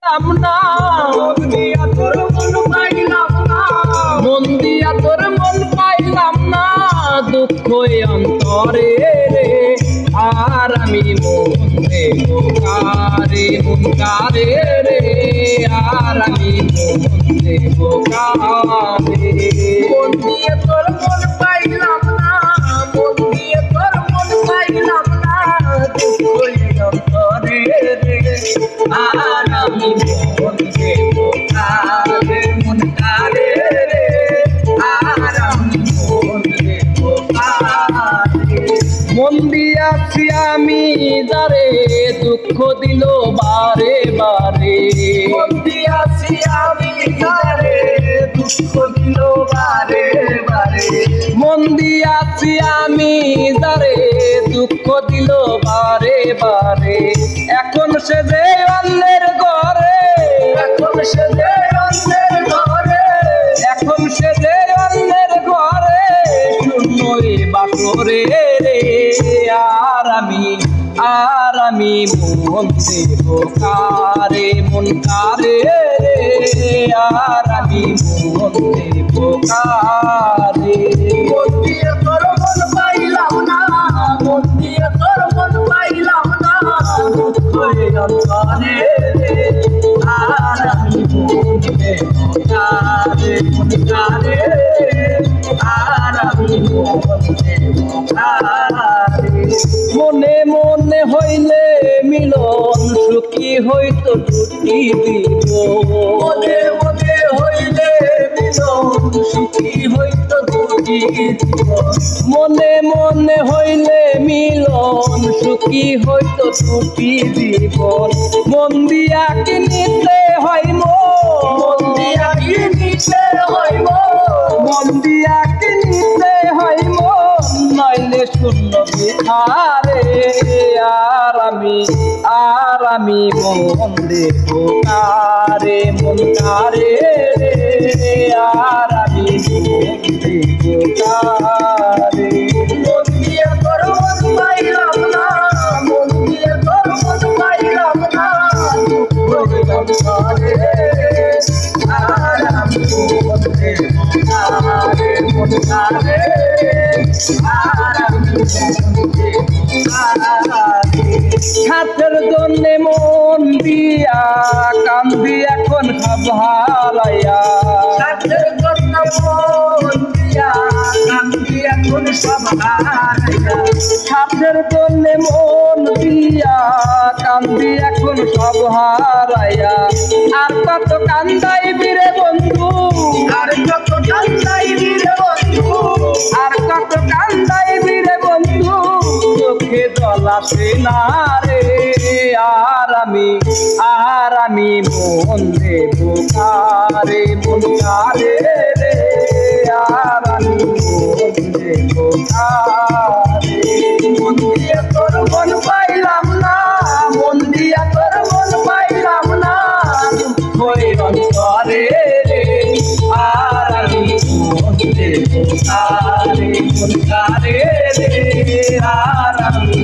না মন দিয়া তোর মন পাইলাম না, মন দিয়া তোর মন পাইলাম না, দুঃখ অন্তরে রে আর আমি মন দেব কারে, মন কারে রে আর আমি মন দেব কারে। মন দিয়ে তোর মন পাইলাম না, মন দিয়ে তোর মন পাইলাম না, দুঃখ অন্তরে রে আর আমি মন দেব কারে, মন কারে রে আর আমি মন দেব কারে। মন দিয়াছি আমি যারে দুঃখ দিল বারে বারে, মন দিয়াছি আমি যারে দুঃখ দিল বারে বারে, মন দিয়াছি আমি যারে দুঃখ দিল বারে বারে। এখন সে যে অন্যের ঘরে, এখন সে যে অন্যের ঘরে, এখন সে যে অন্যের ঘরে শূন্যই বাসরে রে আর আমি মন দেব কারে, মন কারে রে আর আমি মন দেব কারে। মন দিয়ে তোর মন পাইলাম না, মন দিয়ে তোর মন পাইলাম না, দুঃখ অন্তরে রে আর আমি মন দেব কারে, মন কারে আর আমি মন দেব কারে। মনে মনে হইলে মিলন সুখী হইতো টুটি দিব, মনে মনে হইলে মিলন সুখী হইতো টুটি দিব, মনে মনে হইলে মিলন সুখী হইতো টুটি দিব। মন দিয়া কি নিতে হইব, মন দিয়া কি নিতে হইব, মন দিয়া কি নিতে হইব, নইলে শূন্য বিহারে আর আমি মন দেব কারে, মন কারে রে আর আমি মন দেব কারে। মন দিয়ে তোর মন পাইলাম না, মন দিয়ে তোর মন পাইলাম না, দুঃখ অন্তরে আর আমি মন দেব কারে, মন কারে আর আমি মন দেব কারে। ছাত্রের জন্য মন দিয়া কান্দি এখন সব হারাইয়া, ছাত্রের জন্য মন দিয়া কান্দি এখন সব হারাইয়া, ছাত্রের জন্য মন দিয়া কান্দি এখন সব হারাইয়া। আর কত কান্দাইবি রে বন্ধু, আর কত কান্দাইবি রে বন্ধু, আর কত কান্দাইবি রে বন্ধু, চোখে জল আসে না রে আর আমি মন দেব কারে, মন কারে রে আর আমি মন দেব কারে। মন দিয়ে তোর মন পাইলাম না, মন দিয়া তোর মন পাইলাম না, দুঃখ অন্তরে রে আর আমি মন দেব কারে, মন কারে রে আর আমি